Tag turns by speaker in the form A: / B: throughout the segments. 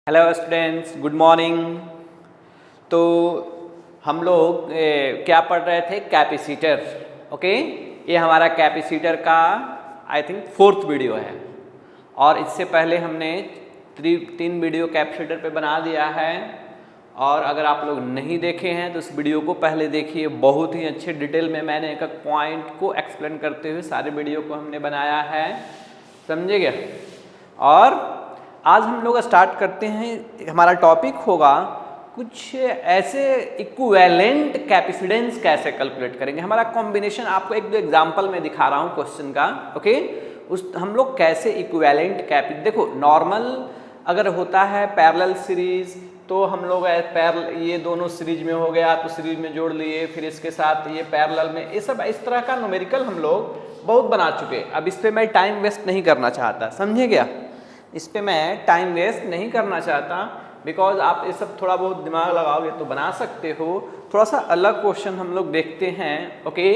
A: Hello students, good morning. तो हम लोग क्या पढ़ रहे थे? कैपेसिटर। ओके, ये हमारा कैपेसिटर का आई थिंक 4th वीडियो है और इससे पहले हमने 3 वीडियो कैपेसिटर पे बना दिया है। और अगर आप लोग नहीं देखे हैं तो इस वीडियो को पहले देखिए, बहुत ही अच्छे डिटेल में मैंने एक एक पॉइंट को एक्सप्लेन करते हुए सारे वीडियो को हमने बनाया है, समझे क्या? और आज हम लोग स्टार्ट करते हैं। हमारा टॉपिक होगा कुछ ऐसे इक्विवेलेंट कैपेसिटेंस कैसे कैलकुलेट करेंगे। हमारा कॉम्बिनेशन आपको एक दो एग्जांपल में दिखा रहा हूँ क्वेश्चन का। ओके, उस हम लोग कैसे इक्विवेलेंट देखो, नॉर्मल अगर होता है पैरेलल सीरीज तो हम लोग ये दोनों सीरीज में हो गया तो सीरीज में जोड़ लिए, फिर इसके साथ ये पैरेलल में, ये सब इस तरह का न्यूमेरिकल हम लोग बहुत बना चुके। अब इस पर मैं टाइम वेस्ट नहीं करना चाहता, समझे क्या? इस पे मैं टाइम वेस्ट नहीं करना चाहता बिकॉज आप ये सब थोड़ा बहुत दिमाग लगाओगे तो बना सकते हो। थोड़ा सा अलग क्वेश्चन हम लोग देखते हैं। Okay,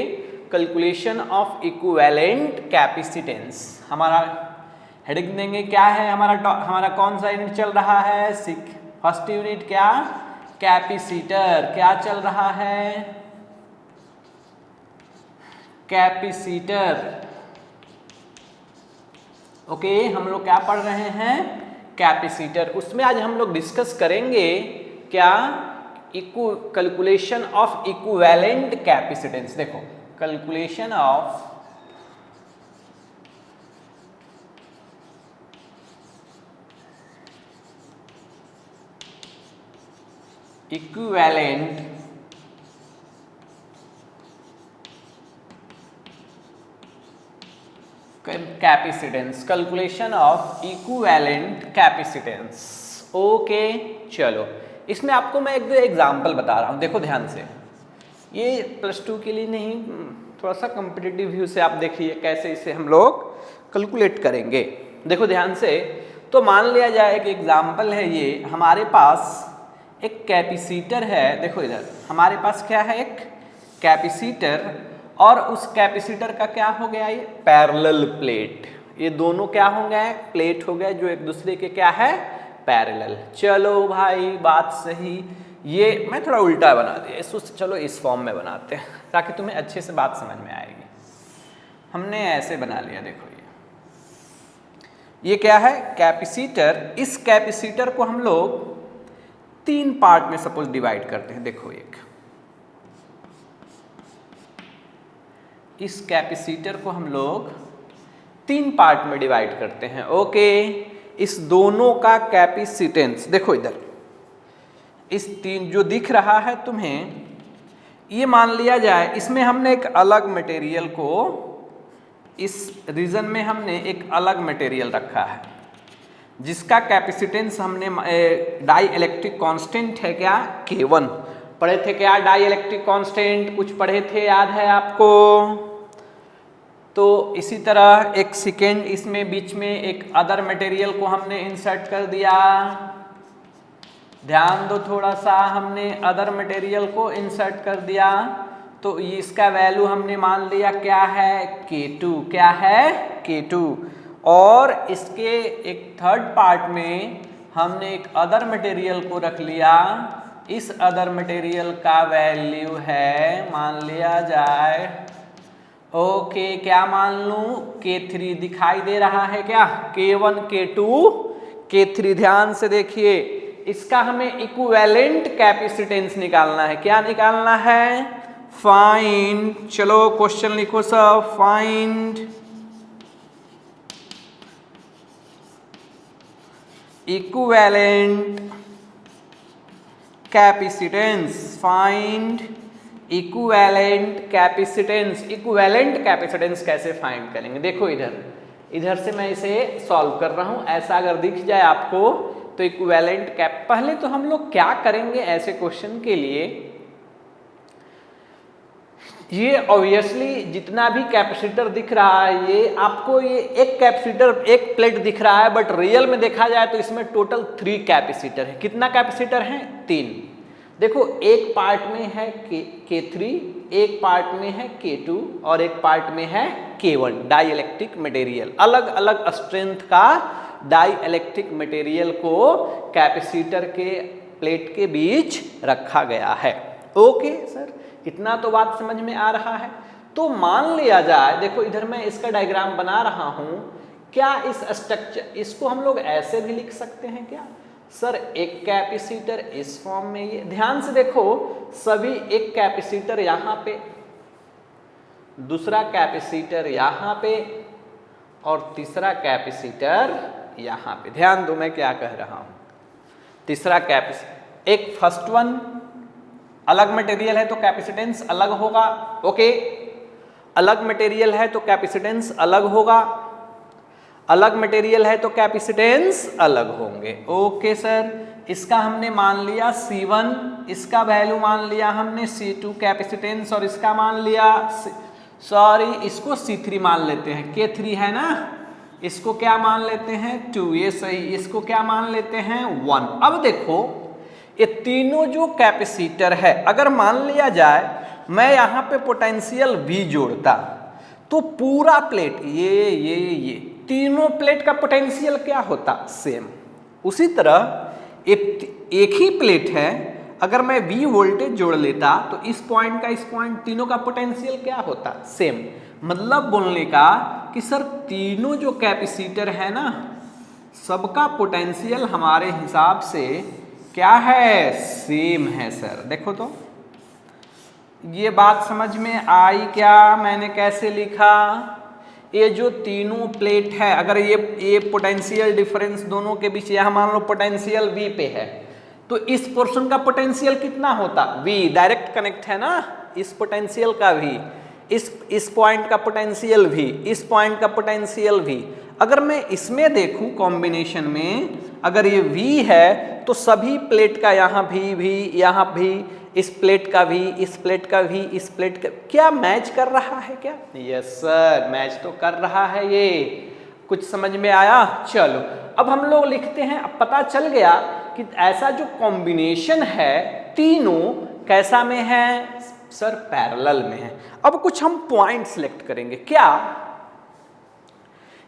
A: calculation of equivalent capacitance. हमारा हेडिंग देंगे क्या है? हमारा कौन सा यूनिट चल रहा है? फर्स्ट यूनिट क्या? कैपेसिटर। क्या चल रहा है? कैपेसिटर। ओके, हम लोग क्या पढ़ रहे हैं? कैपेसिटर। उसमें आज हम लोग डिस्कस करेंगे क्या? Calculation of equivalent capacitance. देखो, calculation of equivalent capacitance. Calculation of equivalent capacitance. Okay, चलो इसमें आपको मैं एक दो एग्जांपल बता रहा हूँ। देखो ध्यान से, ये +2 के लिए नहीं, थोड़ा सा कॉम्पिटिटिव व्यू से आप देखिए कैसे इसे हम लोग कैलकुलेट करेंगे। देखो ध्यान से, तो मान लिया जाए कि एग्जाम्पल है ये, हमारे पास एक कैपेसिटर है। देखो इधर हमारे पास क्या है? एक कैपेसिटर, और उस कैपेसिटर का क्या हो गया? ये पैरेलल प्लेट। ये दोनों क्या हो गए? प्लेट हो गए जो एक दूसरे के क्या है? पैरेलल। चलो भाई, बात सही। ये मैं थोड़ा उल्टा बना दिया इसको, चलो इस फॉर्म में बनाते हैं ताकि तुम्हें अच्छे से बात समझ में आएगी। हमने ऐसे बना लिया। देखो ये क्या है? कैपेसिटर। इस कैपेसिटर को हम लोग 3 पार्ट में सपोज डिवाइड करते हैं। देखो, इस कैपेसिटर को हम लोग 3 पार्ट में डिवाइड करते हैं। ओके, इस दोनों का कैपेसिटेंस देखो इधर, इस 3 जो दिख रहा है तुम्हें, ये मान लिया जाए इसमें हमने एक अलग मटेरियल को, इस रीजन में हमने एक अलग मटेरियल रखा है जिसका कैपेसिटेंस हमने डाई इलेक्ट्रिक कांस्टेंट है क्या? K1 पढ़े थे क्या? डाई इलेक्ट्रिक कांस्टेंट कुछ पढ़े थे, याद है आपको? तो इसी तरह एक सेकेंड इसमें बीच में एक अदर मटेरियल को हमने इंसर्ट कर दिया। ध्यान दो थोड़ा सा, हमने अदर मटेरियल को इंसर्ट कर दिया तो इसका वैल्यू हमने मान लिया क्या है? K2। क्या है? K2। और इसके एक थर्ड पार्ट में हमने एक अदर मटेरियल को रख लिया। इस अदर मटेरियल का वैल्यू है, मान लिया जाए, ओके, क्या मान लूं? K3 दिखाई दे रहा है क्या? K1, K2, K3। ध्यान से देखिए, इसका हमें इक्विवेलेंट कैपेसिटेंस निकालना है। क्या निकालना है? फाइंड। चलो क्वेश्चन लिखो सब, find equivalent capacitance. Find equivalent capacitance. Equivalent capacitance कैसे फाइंड करेंगे? देखो इधर से मैं इसे सॉल्व कर रहा हूं। ऐसा अगर दिख जाए आपको तो इक्विवेलेंट पहले तो हम लोग क्या करेंगे ऐसे क्वेश्चन के लिए? ये ऑब्वियसली जितना भी कैपेसिटर दिख रहा है, ये आपको ये एक कैपेसिटर, एक प्लेट दिख रहा है, बट रियल में देखा जाए तो इसमें टोटल 3 कैपेसिटर है। कितना कैपेसिटर है? 3। देखो, एक पार्ट में है K3, एक पार्ट में है K2 और एक पार्ट में है K1। डाई इलेक्ट्रिक मटेरियल, अलग अलग स्ट्रेंथ का डाई इलेक्ट्रिक मटेरियल को कैपेसिटर के प्लेट के बीच रखा गया है। ओके सर, इतना तो बात समझ में आ रहा है। तो मान लिया जाए, देखो इधर मैं इसका डायग्राम बना रहा हूं, क्या इस स्ट्रक्चर, इसको हम लोग ऐसे भी लिख सकते हैं क्या सर? एक कैपेसिटर इस फॉर्म में, ये ध्यान से देखो, सभी एक कैपेसिटर यहां पे, दूसरा कैपेसिटर यहां पे और तीसरा कैपेसिटर यहां पे। ध्यान दो मैं क्या कह रहा हूं। तीसरा कैपेसिटर, एक फर्स्ट वन अलग मटेरियल है तो कैपेसिटेंस अलग होगा। ओके, अलग मटेरियल है तो कैपेसिटेंस अलग होगा, अलग मटेरियल है तो कैपेसिटेंस अलग होंगे। ओके सर, इसका हमने मान लिया C1, इसका वैल्यू मान लिया हमने C2 कैपेसिटेंस, और इसका मान लिया सॉरी इसको C3 मान लेते हैं, K3 है ना, इसको क्या मान लेते हैं 2, ये सही, इसको क्या मान लेते हैं 1। अब देखो ये तीनों जो कैपेसिटर है, अगर मान लिया जाए मैं यहाँ पे पोटेंशियल V जोड़ता तो पूरा प्लेट ये तीनों प्लेट का पोटेंशियल क्या होता? सेम। उसी तरह एक ही प्लेट है, अगर मैं V वोल्टेज जोड़ लेता तो इस पॉइंट का इस पॉइंट, तीनों का पोटेंशियल क्या होता? सेम। मतलब बोलने का कि सर तीनों जो कैपेसिटर है ना, सबका पोटेंशियल हमारे हिसाब से क्या है? सेम है सर। देखो तो ये बात समझ में आई क्या? मैंने कैसे लिखा? ये जो तीनों प्लेट है, अगर ये पोटेंशियल डिफरेंस दोनों के बीच, यहां मान लो पोटेंशियल V पे है, तो इस पोर्शन का पोटेंशियल कितना होता? V, डायरेक्ट कनेक्ट है ना, इस पोटेंशियल का V, इस पॉइंट का पोटेंशियल V, इस पॉइंट का पोटेंशियल V। अगर मैं इसमें देखूं कॉम्बिनेशन में, अगर ये V है तो सभी प्लेट का यहाँ भी, यहाँ भी, इस प्लेट का भी, इस प्लेट का भी, इस प्लेट का, क्या मैच कर रहा है क्या? यस सर, मैच तो कर रहा है। ये कुछ समझ में आया? चलो अब हम लोग लिखते हैं। अब पता चल गया कि ऐसा जो कॉम्बिनेशन है तीनों कैसा में है सर? पैरेलल में है। अब कुछ हम पॉइंट सिलेक्ट करेंगे। क्या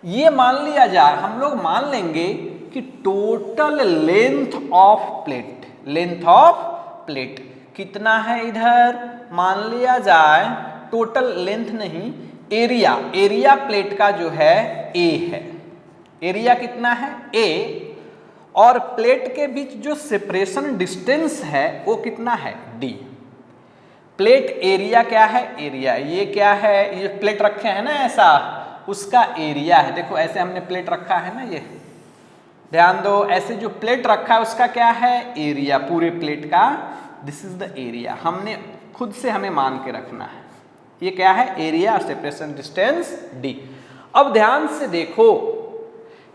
A: ये मान लिया जाए, हम लोग मान लेंगे कि total length of plate, length of plate कितना है? इधर मान लिया जाए टोटल लेंथ नहीं, एरिया, एरिया प्लेट का जो है A है। एरिया कितना है? A। और प्लेट के बीच जो सेपरेशन डिस्टेंस है वो कितना है? D। प्लेट एरिया क्या है? एरिया, ये क्या है? ये प्लेट रखे हैं ना ऐसा, उसका एरिया है। देखो ऐसे हमने प्लेट रखा है ना, ये ध्यान दो, ऐसे जो प्लेट रखा है उसका क्या है? एरिया, पूरे प्लेट का। दिस इज द एरिया, हमने खुद से हमें मान के रखना है। ये क्या है? Area, separation distance D। अब ध्यान से देखो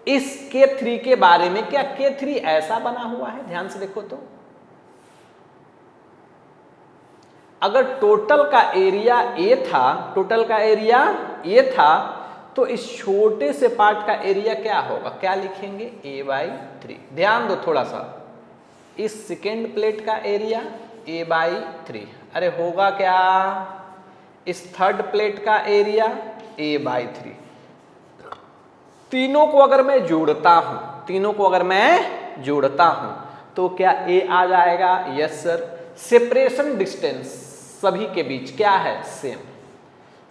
A: इस K3 के बारे में, क्या K3 ऐसा बना हुआ है? ध्यान से देखो तो, अगर टोटल का एरिया A था, टोटल का एरिया A था, तो इस छोटे से पार्ट का एरिया क्या होगा? क्या लिखेंगे? A/3। ध्यान दो थोड़ा सा, इस सेकेंड प्लेट का एरिया A/3, अरे होगा क्या? इस थर्ड प्लेट का एरिया A/3। तीनों को अगर मैं जोड़ता हूं, तीनों को अगर मैं जोड़ता हूं तो क्या A आ जाएगा? Yes sir. सेपरेशन डिस्टेंस सभी के बीच क्या है? सेम।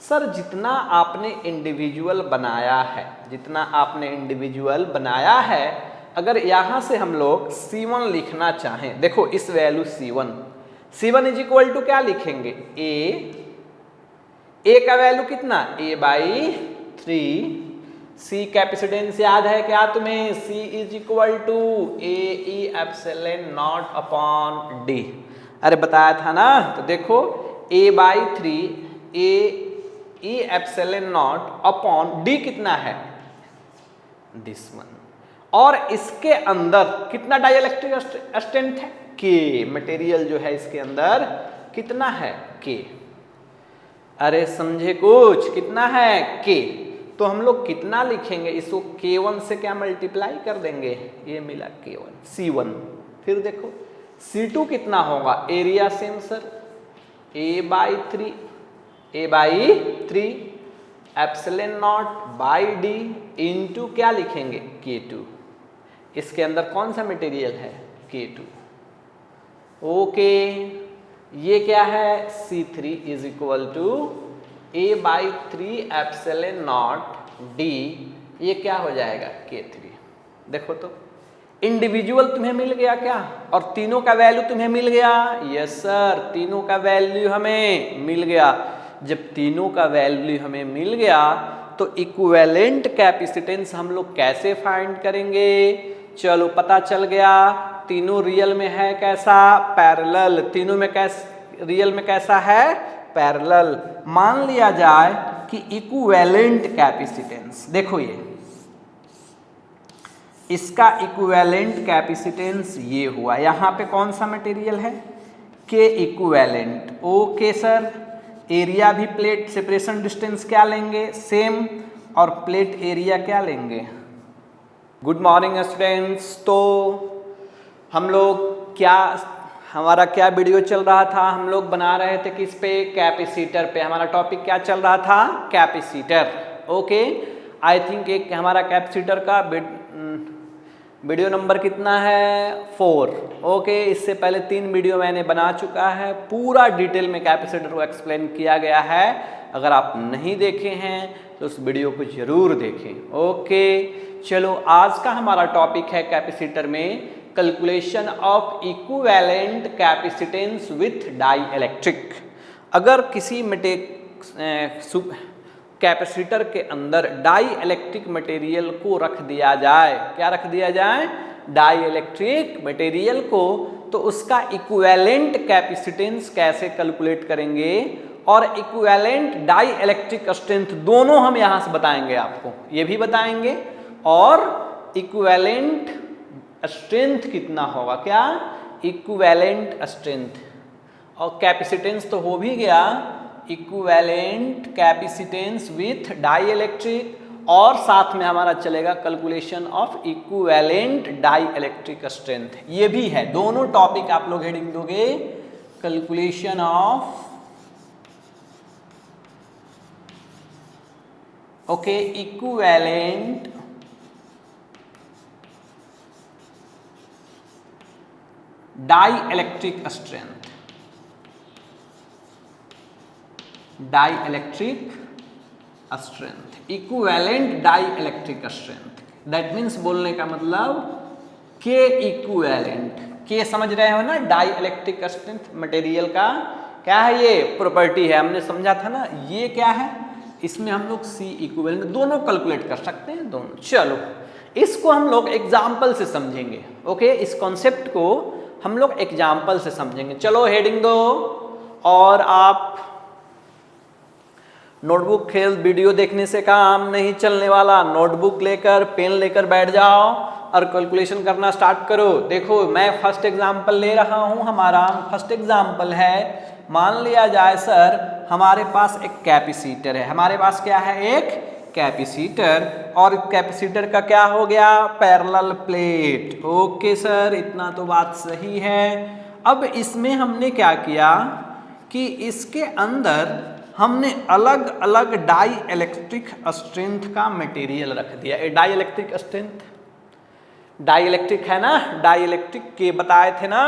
A: सर जितना आपने इंडिविजुअल बनाया है, जितना आपने इंडिविजुअल बनाया है, अगर यहां से हम लोग C1 लिखना चाहें, देखो इस value C1 is equal to क्या लिखेंगे? A का वैल्यू कितना? A/3। C कैपेसिटेंस याद है क्या तुम्हें? C is equal to AE/0/D। अरे बताया था ना, तो देखो A/3 AE/0/D कितना है? This one. और इसके अंदर कितना डाइइलेक्ट्रिक स्ट्रेंथ है? K। मटेरियल जो है इसके अंदर कितना है? K। अरे समझे कुछ? कितना है? K। तो हम लोग कितना लिखेंगे? इसको K1 से क्या मल्टीप्लाई कर देंगे? ये मिला K1, C1। फिर देखो C2 कितना होगा? Area same sir, A/3 epsilon not by D into क्या लिखेंगे? K2। इसके अंदर कौन सा मटेरियल है, K2। ओके, ये क्या है, C3 is equal to A/3 D, ये क्या हो जाएगा, K3। देखो तो इंडिविजुअल तुम्हें मिल गया क्या, और तीनों का वैल्यू तुम्हें मिल गया। यस सर, तीनों का वैल्यू हमें मिल गया। जब तीनों का वैल्यू हमें मिल गया तो इक्विवेलेंट कैपेसिटेंस हम लोग कैसे फाइंड करेंगे। चलो पता चल गया, तीनों रियल में है कैसा, पैरेलल। तीनों में रियल में कैसा है, पैरेलल। मान लिया जाए कि इक्विवेलेंट कैपेसिटेंस, देखो ये इसका इक्विवेलेंट कैपेसिटेंस ये हुआ। यहाँ पे कौन सा मटेरियल है, के इक्विवेलेंट। ओके सर, एरिया भी प्लेट सेपरेशन डिस्टेंस क्या लेंगे, सेम, और प्लेट एरिया क्या लेंगे। Good morning students. तो हम लोग हमारा क्या वीडियो चल रहा था, हम लोग बना रहे थे किस पे, कैपेसिटर पे। हमारा टॉपिक क्या चल रहा था, कैपेसिटर। ओके, आई थिंक एक हमारा कैपेसिटर का वीडियो नंबर कितना है, 4। ओके, इससे पहले 3 वीडियो मैंने बना चुका है, पूरा डिटेल में कैपेसिटर को एक्सप्लेन किया गया है। अगर आप नहीं देखे हैं तो उस वीडियो को जरूर देखें। ओके, चलो आज का हमारा टॉपिक है कैपेसिटर में calculation of equivalent capacitance with dielectric. अगर किसी कैपेसिटर के अंदर डाई इलेक्ट्रिक मटेरियल को रख दिया जाए, क्या रख दिया जाए, डाई इलेक्ट्रिक मटेरियल को, तो उसका इक्विवेलेंट कैपेसिटेंस कैसे कैलकुलेट करेंगे, और इक्विवेलेंट डाई इलेक्ट्रिक स्ट्रेंथ दोनों हम यहाँ से बताएंगे आपको, ये भी बताएंगे, और इक्विवेलेंट स्ट्रेंथ कितना होगा, क्या, इक्विवेलेंट स्ट्रेंथ। और कैपेसिटेंस तो हो भी गया, equivalent capacitance with dielectric, और साथ में हमारा चलेगा calculation of equivalent dielectric strength. ये भी है, दोनों टॉपिक आप लोग हेडिंग दोगे, calculation of okay equivalent dielectric strength, dielectric strength, equivalent dielectric strength. That means बोलने का मतलब के इक्विवेलेंट, के समझ रहे हो ना, डाई इलेक्ट्रिक स्ट्रेंथ मटेरियल का क्या है, ये प्रॉपर्टी है, हमने समझा था ना। ये क्या है, इसमें हम लोग सी इक्विवेलेंट दोनों कैलकुलेट कर सकते हैं, दोनों। चलो इसको हम लोग एग्जाम्पल से समझेंगे। ओके, इस कॉन्सेप्ट को हम लोग एग्जाम्पल से समझेंगे। चलो हेडिंग दो, और आप नोटबुक खेल वीडियो देखने से काम नहीं चलने वाला। नोटबुक लेकर पेन लेकर बैठ जाओ और कैलकुलेशन करना स्टार्ट करो। देखो मैं फर्स्ट एग्जांपल ले रहा हूं, हमारा फर्स्ट एग्जांपल है, मान लिया जाए सर हमारे पास एक कैपेसिटर है, हमारे पास क्या है, एक कैपेसिटर, और कैपेसिटर का क्या हो गया, पैरेलल प्लेट। ओके सर, इतना तो बात सही है। अब इसमें हमने क्या किया कि इसके अंदर हमने अलग अलग डाई इलेक्ट्रिक स्ट्रेंथ का मटेरियल रख दिया। Dielectric strength, dielectric है ना, डाई इलेक्ट्रिक के बताए थे ना।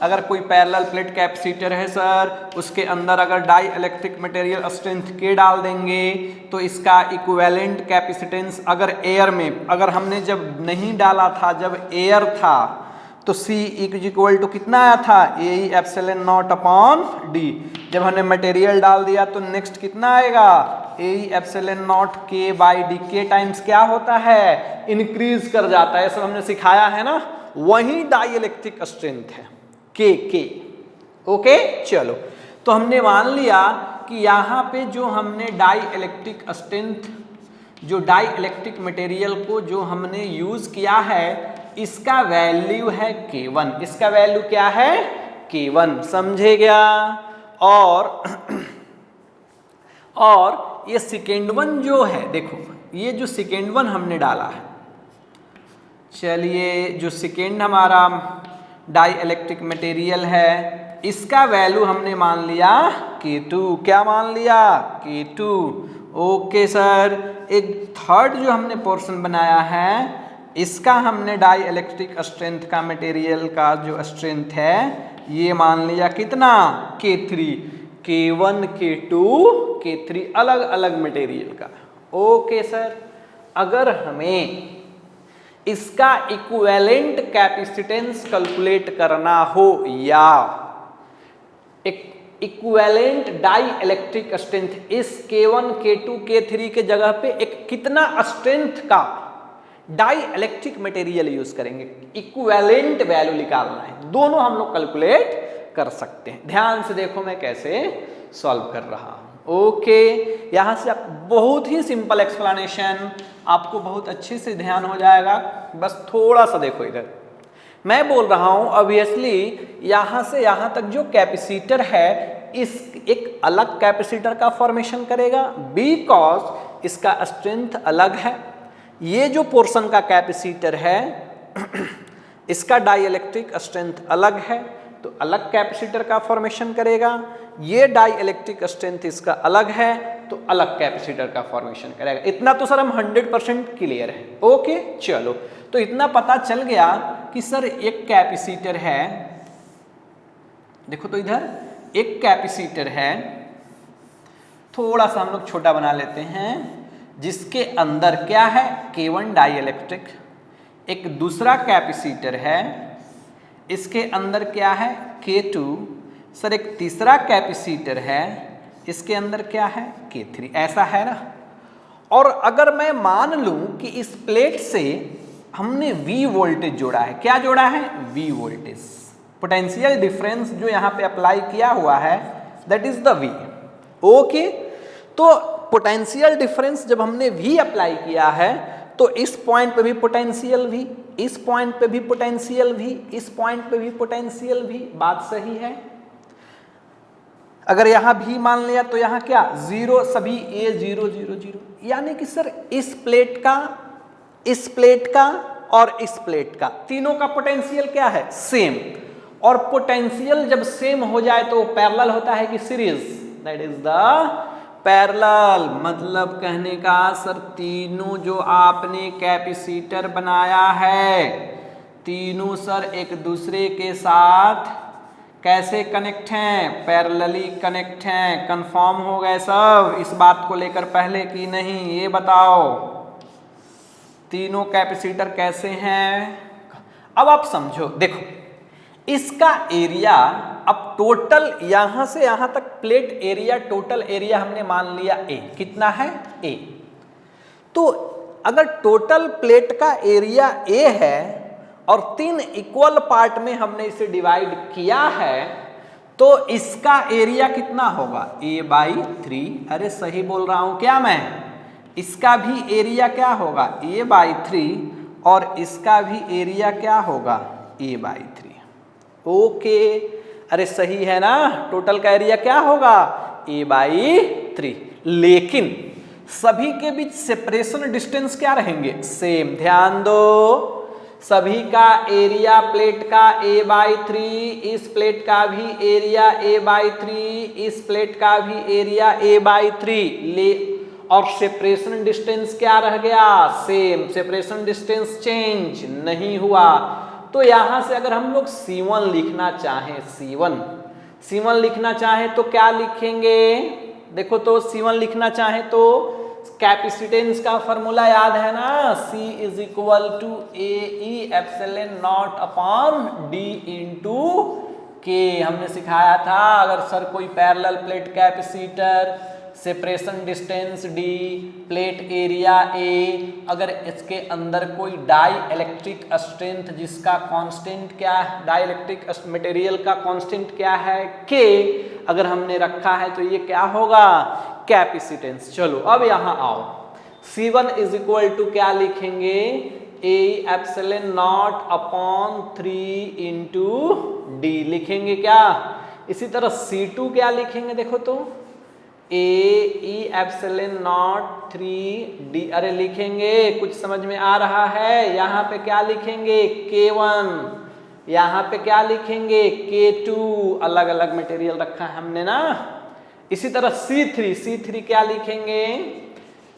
A: अगर कोई पैरेलल प्लेट कैपेसिटर है सर, उसके अंदर अगर डाई इलेक्ट्रिक मटेरियल स्ट्रेंथ के डाल देंगे तो इसका इक्विवेलेंट कैपेसिटेंस, अगर एयर में, अगर हमने जब नहीं डाला था, जब एयर था, तो C इक्वल टू कितना आया था, A epsilon not upon D. जब हमने मटेरियल डाल दिया तो नेक्स्ट कितना आएगा, ए एप्सिलॉन नॉट के बाई डी। के टाइम्स क्या होता है, इंक्रीज कर जाता है, सब हमने सिखाया है ना। वही डाई इलेक्ट्रिक स्ट्रेंथ है के। ओके, चलो तो हमने मान लिया कि यहाँ पे जो हमने डाई इलेक्ट्रिक स्ट्रेंथ, जो डाई इलेक्ट्रिक मटेरियल को जो हमने यूज किया है, इसका वैल्यू है K1। इसका वैल्यू क्या है, K1, समझे क्या। और ये सेकेंड वन जो है, देखो ये जो सेकेंड वन हमने डाला है, चलिए जो सेकेंड हमारा डाई इलेक्ट्रिक मटेरियल है, इसका वैल्यू हमने मान लिया K2। क्या मान लिया, K2। ओके सर, एक थर्ड जो हमने पोर्शन बनाया है, इसका हमने डाई इलेक्ट्रिक स्ट्रेंथ का मटेरियल का जो स्ट्रेंथ है ये मान लिया कितना K3, K1, K2, K3 अलग अलग मटेरियल का। ओके सर, अगर हमें इसका इक्विवेलेंट कैपेसिटेंस कैलकुलेट करना हो या एक इक्विवेलेंट डाई इलेक्ट्रिक स्ट्रेंथ, इस K1, K2, K3 के जगह पे एक कितना स्ट्रेंथ का डाई इलेक्ट्रिक मटेरियल यूज करेंगे, इक्विवेलेंट वैल्यू निकालना है, दोनों हम लोग कैलकुलेट कर सकते हैं। ध्यान से देखो मैं कैसे सॉल्व कर रहा हूं। ओके, यहां से आप बहुत ही सिंपल एक्सप्लेनेशन, आपको बहुत अच्छे से ध्यान हो जाएगा। बस थोड़ा सा देखो इधर, मैं बोल रहा हूं ऑब्वियसली यहां से यहां तक जो कैपेसिटर है इस एक अलग कैपेसिटर का फॉर्मेशन करेगा, बिकॉज इसका स्ट्रेंथ अलग है। ये जो पोर्शन का कैपेसिटर है इसका डाई इलेक्ट्रिक स्ट्रेंथ अलग है, तो अलग कैपेसिटर का फॉर्मेशन करेगा। ये डाई इलेक्ट्रिक स्ट्रेंथ इसका अलग है, तो अलग कैपेसिटर का फॉर्मेशन करेगा। इतना तो सर हम 100% क्लियर है। ओके चलो, तो इतना पता चल गया कि सर एक कैपेसिटर है, देखो तो इधर एक कैपेसिटर है, थोड़ा सा हम लोग छोटा बना लेते हैं, जिसके अंदर क्या है K1 डाई इलेक्ट्रिक। एक दूसरा कैपेसिटर है, इसके अंदर क्या है K2। सर एक तीसरा कैपेसिटर है, इसके अंदर क्या है K3। ऐसा है ना। और अगर मैं मान लूं कि इस प्लेट से हमने V वोल्टेज जोड़ा है, क्या जोड़ा है V वोल्टेज, पोटेंशियल डिफरेंस जो यहां पे अप्लाई किया हुआ है that is the V। Okay, तो पोटेंशियल डिफरेंस जब हमने V अप्लाई किया है तो इस पॉइंट पे भी पोटेंशियल V, इस पॉइंट पे भी पोटेंशियल V, इस पॉइंट पे भी पोटेंशियल V। बात सही है। अगर यहां V मान लिया तो यहां क्या 0, सभी A 0 0 0, यानी कि सर इस प्लेट का, इस प्लेट का और इस प्लेट का तीनों का पोटेंशियल क्या है सेम। और पोटेंशियल जब सेम हो जाए तो पैरेलल होता है कि series, that is the parallel. मतलब कहने का सर तीनों जो आपने कैपेसिटर बनाया है तीनों सर एक दूसरे के साथ कैसे कनेक्ट हैं, पैरेलली कनेक्ट हैं। कंफर्म हो गए सब इस बात को लेकर पहले कि नहीं, ये बताओ तीनों कैपेसिटर कैसे हैं। अब आप समझो, देखो इसका एरिया, अब टोटल यहां से यहां तक प्लेट एरिया, टोटल एरिया हमने मान लिया A, कितना है A। तो अगर टोटल प्लेट का एरिया A है और 3 इक्वल पार्ट में हमने इसे डिवाइड किया है तो इसका एरिया कितना होगा A/3। अरे सही बोल रहा हूं क्या मैं, इसका भी एरिया क्या होगा A/3 और इसका भी एरिया क्या होगा A/3। ओके, अरे सही है ना, टोटल का एरिया क्या होगा A/3। लेकिन सभी के बीच सेपरेशन डिस्टेंस क्या रहेंगे सेम। ध्यान दो, सभी का एरिया प्लेट का A/3, इस प्लेट का भी एरिया A/3, इस प्लेट का भी एरिया A/3 ले, और सेपरेशन डिस्टेंस क्या रह गया सेम, सेपरेशन डिस्टेंस चेंज नहीं हुआ। तो यहां से अगर हम लोग C1 लिखना चाहें, C1 लिखना चाहें तो क्या लिखेंगे, देखो तो C1 लिखना चाहें तो कैपेसिटेंस का फॉर्मूला याद है ना, C is equal to AE epsilon not upon D into K। हमने सिखाया था अगर सर कोई parallel plate capacitor, separation distance D, plate area A, अगर इसके अंदर कोई डाई इलेक्ट्रिक स्ट्रेंथ जिसका कांस्टेंट क्या है, डाई इलेक्ट्रिक मटेरियल का कांस्टेंट क्या है K, अगर हमने रखा है तो ये क्या होगा कैपेसिटेंस। चलो अब यहां आओ, C1 इज इक्वल टू क्या लिखेंगे A epsilon not upon 3 into D लिखेंगे क्या। इसी तरह C2 क्या लिखेंगे, देखो तो AE एप्सिलॉन नॉट 3D। अरे लिखेंगे, कुछ समझ में आ रहा है। यहाँ पे क्या लिखेंगे K1, यहाँ पे क्या लिखेंगे K2, अलग अलग मटेरियल रखा है हमने ना। इसी तरह C3 क्या लिखेंगे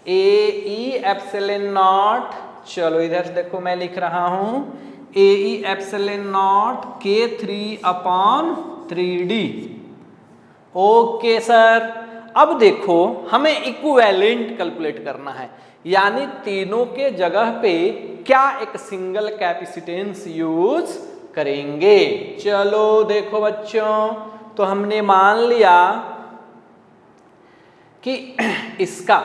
A: AE एप्सिलॉन नॉट चलो इधर देखो मैं लिख रहा हूं AE epsilon not K3/3D। Okay sir, अब देखो हमें इक्विवेलेंट कैलकुलेट करना है, यानी तीनों के जगह पे क्या एक सिंगल कैपेसिटेंस यूज करेंगे। चलो देखो बच्चों, तो हमने मान लिया कि इसका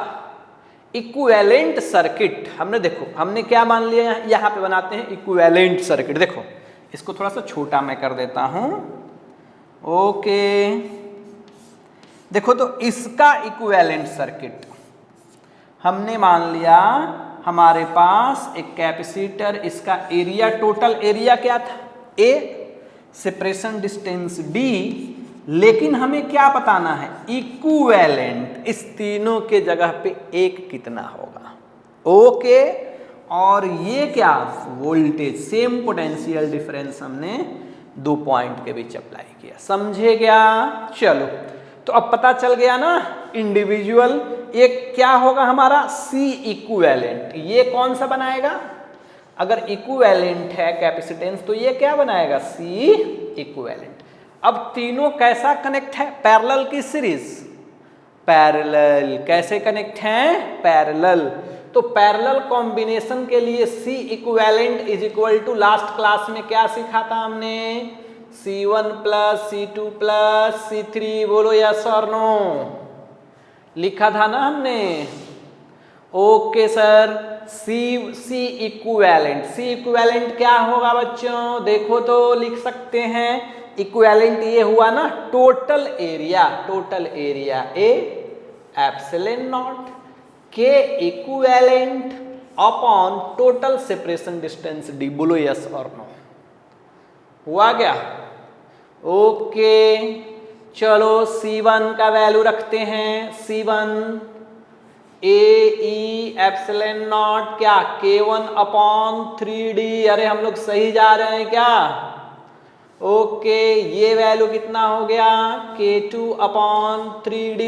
A: इक्विवेलेंट सर्किट हमने क्या मान लिया, यहां पे बनाते हैं इक्विवेलेंट सर्किट। देखो इसको थोड़ा सा छोटा मैं कर देता हूं। ओके देखो, तो इसका इक्विवेलेंट सर्किट हमने मान लिया, हमारे पास एक कैपेसिटर, इसका एरिया, टोटल एरिया क्या था A, सेपरेशन डिस्टेंस D, लेकिन हमें क्या बताना है, इक्विवेलेंट इस तीनों के जगह पे एक कितना होगा। ओके, और ये क्या, वोल्टेज, सेम पोटेंशियल डिफरेंस हमने 2 पॉइंट के बीच अप्लाई किया। समझे क्या? चलो, तो अब पता चल गया ना इंडिविजुअल, एक क्या होगा हमारा C इक्विवेलेंट। ये कौन सा बनाएगा, अगर इक्विवेलेंट है कैपेसिटेंस तो ये क्या बनाएगा, C इक्विवेलेंट। अब तीनों कैसा कनेक्ट है, पैरेलल की सीरीज, पैरेलल। कैसे कनेक्ट हैं, पैरेलल। तो पैरेलल कॉम्बिनेशन के लिए C equivalent is equal to, last class में क्या सीखा था हमने, C1 plus C2 plus C3। बोलो यस और नो, लिखा था ना हमने। ओके सर, C इक्विवेलेंट क्या होगा बच्चों, देखो तो लिख सकते हैं, इक्विवेलेंट ये हुआ ना total area A epsilon not K equivalent upon total separation distance D। बोलो यस और नो, हुआ क्या? ओके, चलो C1 का वैल्यू रखते हैं, C1 AE एप्सिलॉन नॉट क्या, K1/3D। अरे हम लोग सही जा रहे हैं क्या? ओके, ये वैल्यू कितना हो गया, K2/3D।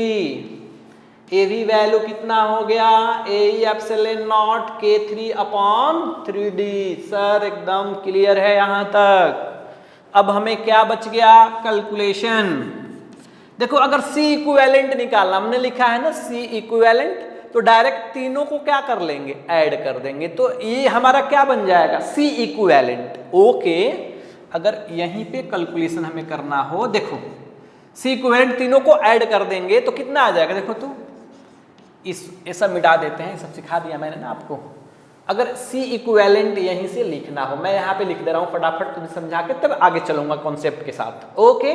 A: ये भी वैल्यू कितना हो गया, AE epsilon not K3/3D। Sir एकदम क्लियर है यहां तक। अब हमें क्या बच गया, कैलकुलेशन। देखो अगर C इक्विवेलेंट निकालना, हमने लिखा है ना C इक्विवेलेंट, तो डायरेक्ट तीनों को क्या कर लेंगे, ऐड कर देंगे, तो ये हमारा क्या बन जाएगा, C इक्विवेलेंट। ओके, अगर यहीं पे कैलकुलेशन हमें करना हो, देखो C इक्विवेलेंट तीनों को ऐड कर देंगे तो कितना आ जाएगा, देखो तो ये सब मिटा देते हैं, सब सिखा दिया मैंने ना आपको। अगर C इक्विवेलेंट यहीं से लिखना हो, मैं यहाँ पे लिख दे रहा हूँ फटाफट, तुम्हें समझा के तब आगे चलूंगा कॉन्सेप्ट के साथ। ओके,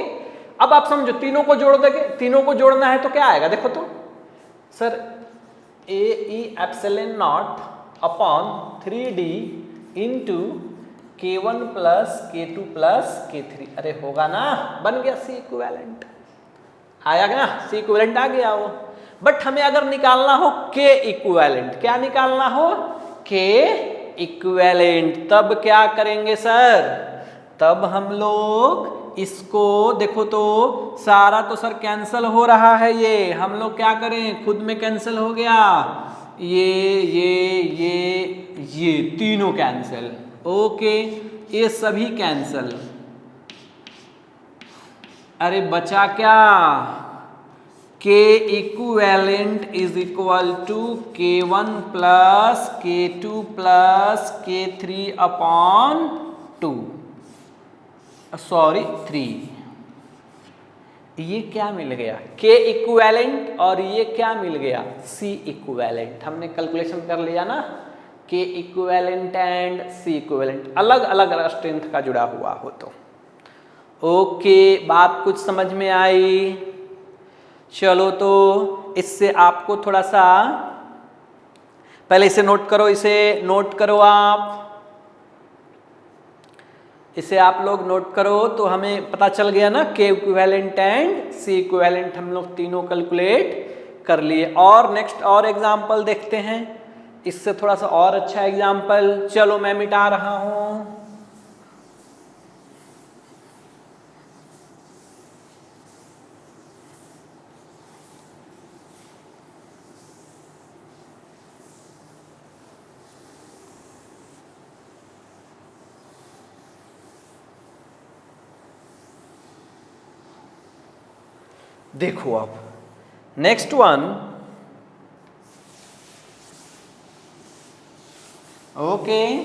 A: अब आप समझो, तीनों को जोड़ देंगे, तीनों को जोड़ना है तो क्या आएगा, देखो तो sir, AE epsilon not upon 3D into K1 plus K2 plus K3। अरे होगा ना, बन गया C इक्विवेलेंट, आया क्या, C इक्विवेलेंट आ गया वो। बट हमें अगर निकालना हो K इक्विवेलेंट, क्या निकालना हो, K इक्विवेलेंट, तब क्या करेंगे सर, तब हम लोग इसको, देखो तो सारा तो सर कैंसल हो रहा है, ये हम लोग क्या करें, खुद में कैंसल हो गया, ये तीनों कैंसल। ओके, ये सभी कैंसल। अरे बचा क्या, K equivalent is equal to K1 plus K2 plus K3/2, sorry 3। ये क्या मिल गया, K इक्विवेलेंट, और ये क्या मिल गया, C इक्विवेलेंट। हमने कैलकुलेशन कर लिया ना, K equivalent and C equivalent अलग अलग स्ट्रेंथ का जुड़ा हुआ हो तो। ओके, बात कुछ समझ में आई? चलो, तो इससे आपको थोड़ा सा, पहले इसे नोट करो, इसे नोट करो आप, इसे आप लोग नोट करो, तो हमें पता चल गया ना K equivalent and C equivalent हम लोग तीनों कैलकुलेट कर लिए। और नेक्स्ट और एग्जांपल देखते हैं, इससे थोड़ा सा और अच्छा एग्जांपल। चलो मैं मिटा रहा हूं, देखो अब नेक्स्ट वन, ओके,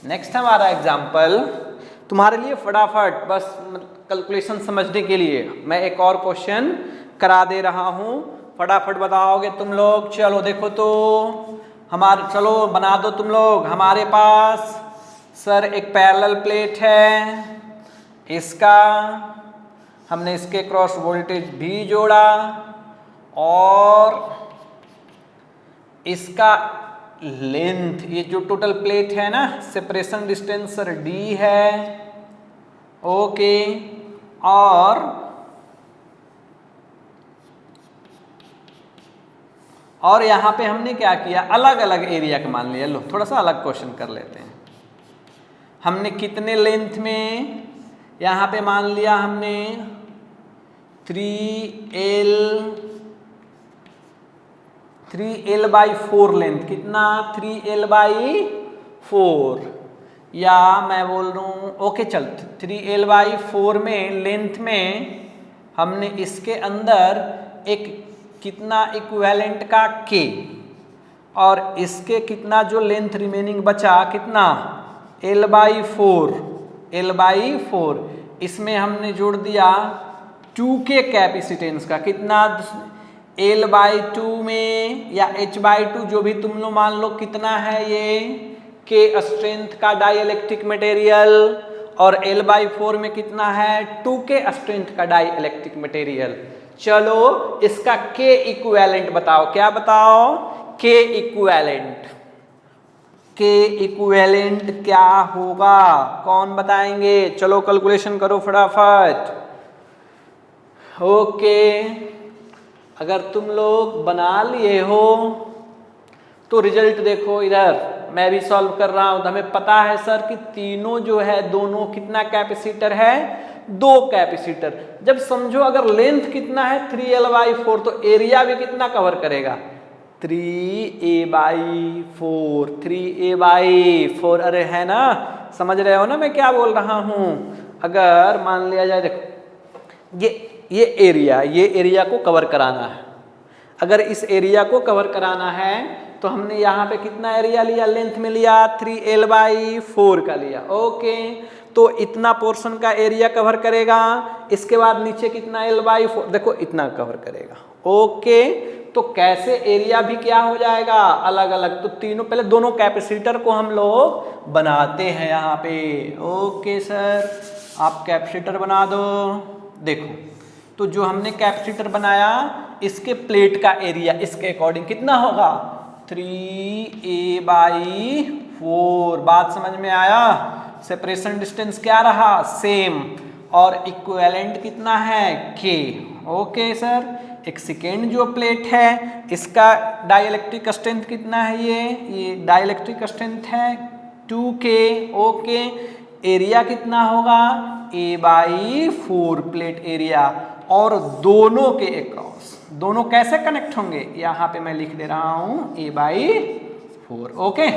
A: नेक्स्ट हमारा एग्जाम्पल तुम्हारे लिए फटाफट बस कैलकुलेशन समझने के लिए मैं एक और क्वेश्चन करा दे रहा हूं, फटाफट बताओगे तुम लोग। चलो देखो तो चलो बना दो तुम लोग। हमारे पास सर एक पैरेलल प्लेट है, इसका हमने इसके क्रॉस वोल्टेज भी जोड़ा और इसका लेंथ, ये जो टोटल प्लेट है ना, सेपरेशन डिस्टेंस सर d है, ओके। और यहां पे हमने क्या किया, अलग अलग एरिया का मान लिया। लो थोड़ा सा अलग क्वेश्चन कर लेते हैं। हमने कितने लेंथ में, यहां पे मान लिया हमने 3L/4 लेंथ, कितना 3L/4, या मैं बोल रहा हूँ ओके चल 3L/4 में लेंथ में हमने इसके अंदर एक कितना इक्विवेलेंट का K, और इसके कितना जो लेंथ रिमेनिंग बचा कितना L/4, इसमें हमने जोड़ दिया 2K कैपेसिटेंस का, कितना L/2 में या H/2 जो भी तुम लोग मान लो कितना है ये K स्ट्रेंथ का डाइइलेक्ट्रिक मटेरियल, और L/4 में कितना है 2K स्ट्रेंथ का डाइइलेक्ट्रिक मटेरियल। चलो इसका K इक्विवेलेंट बताओ, क्या बताओ K इक्विवेलेंट क्या होगा, कौन बताएंगे? चलो कैलकुलेशन करो फटाफट। ओके, अगर तुम लोग बना लिए हो तो रिजल्ट देखो, इधर मैं भी सॉल्व कर रहा हूं। तो हमें पता है सर कि तीनों जो है दोनों कितना कैपेसिटर है, 2 कैपेसिटर। जब समझो अगर लेंथ कितना है 3L/4 तो एरिया भी कितना कवर करेगा 3A/4। अरे है ना, समझ रहे हो ना मैं क्या बोल रहा हूं। अगर मान लिया जाए, देखो ये एरिया को कवर कराना है। अगर इस एरिया को कवर कराना है तो हमने यहाँ पे कितना एरिया लिया, लेंथ में लिया 3L/4 का लिया, ओके। तो इतना पोर्शन का एरिया कवर करेगा, इसके बाद नीचे कितना L/4, देखो इतना कवर करेगा, ओके। तो कैसे एरिया भी क्या हो जाएगा अलग अलग। तो तीनों पहले दोनों कैपेसिटर को हम लोग बनाते हैं यहाँ पे, ओके सर आप कैपेसिटर बना दो। देखो तो जो हमने कैपेसिटर बनाया इसके प्लेट का एरिया इसके अकॉर्डिंग कितना होगा 3A/4। बात समझ में आया? सेपरेशन डिस्टेंस क्या रहा सेम, और इक्विवेलेंट कितना है K, ओके सर। एक सेकेंड जो प्लेट है इसका डाइइलेक्ट्रिक स्ट्रेंथ कितना है, ये डाइइलेक्ट्रिक स्ट्रेंथ है 2K, ओके। एरिया कितना होगा A/4 प्लेट एरिया, और दोनों के अक्रॉस, दोनों कैसे कनेक्ट होंगे यहां पे मैं लिख दे रहा हूं A/4, ओके।